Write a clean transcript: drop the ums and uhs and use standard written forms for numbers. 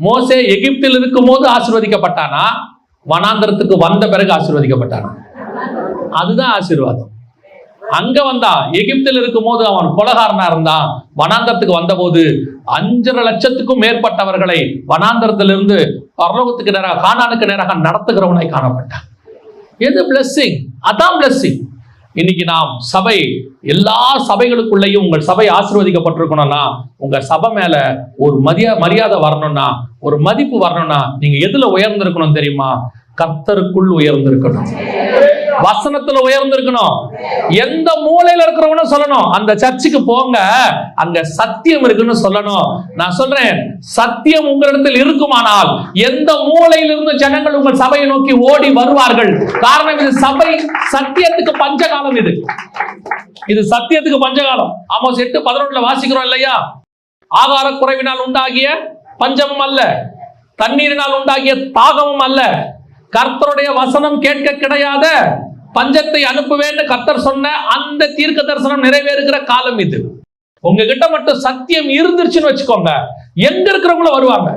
மோசே எகிப்தில் இருக்கும் போது ஆசீர்வதிக்கப்பட்டானா, வனாந்தரத்துக்கு வந்த பிறகு ஆசீர்வதிக்கப்பட்டானா? அதுதான் ஆசீர்வாதம். அங்க வந்தான், எகிப்தில் இருக்கும் போது அவன் கொலகாரனா இருந்தான். வனாந்தரத்துக்கு வந்த போது 5.5 லட்சத்துக்கும் மேற்பட்டவர்களை வனாந்தரத்திலிருந்து பரலோகத்துக்கு நேராக, கானானுக்கு நேராக நடத்துகிறவனாய் காணப்பட்டான். எது பிளெஸிங்? அதான் பிளெஸிங். இன்னைக்கு நாம் சபை, எல்லா சபைகளுக்குள்ளேயும் உங்கள் சபை ஆசீர்வதிக்கப்பட்டிருக்கணும்னா, உங்க சபை மேல ஒரு மரியாதை வரணும்னா, ஒரு மதிப்பு வரணும்னா, நீங்க எதுல உயர்ந்திருக்கணும் தெரியுமா? கர்த்தருக்குள் உயர்ந்திருக்கணும், வசனத்துல உயர்ந்திருக்கணும். எந்த மூலையில இருக்கிறவனும் சொல்லணும், அந்த சர்ச்சுக்கு போங்க, அங்க சத்தியம் இருக்குன்னு சொல்லணும். நான் சொல்றேன், சத்தியம் உங்களிடத்தில் இருக்குமானால் எந்த மூலையிலிருந்து ஜனங்கள் உங்கள் சபையை நோக்கி ஓடி வருவார்கள். காரணம், இது சபை சத்தியத்துக்கு பஞ்சகாலம். இது சத்தியத்துக்கு பஞ்சகாலம். ஆமோஸ் 8:11 வாசிக்கிறோம் இல்லையா? ஆகார குறைவினால் உண்டாகிய பஞ்சமும் அல்ல, தண்ணீரினால் உண்டாகிய தாகமும் அல்ல, கர்த்தருடைய வசனம் கேட்க கிடையாத பஞ்சத்தை அனுப்புவேன்னு கர்த்தர் சொன்ன அந்த தீர்க்க தரிசனம் நிறைவேறுகிற காலம் இது. உங்ககிட்ட மட்டும் சத்தியம் இருந்துருச்சுன்னு வச்சுக்கோங்க, எங்க இருக்கிறவங்களும் வருவாங்க.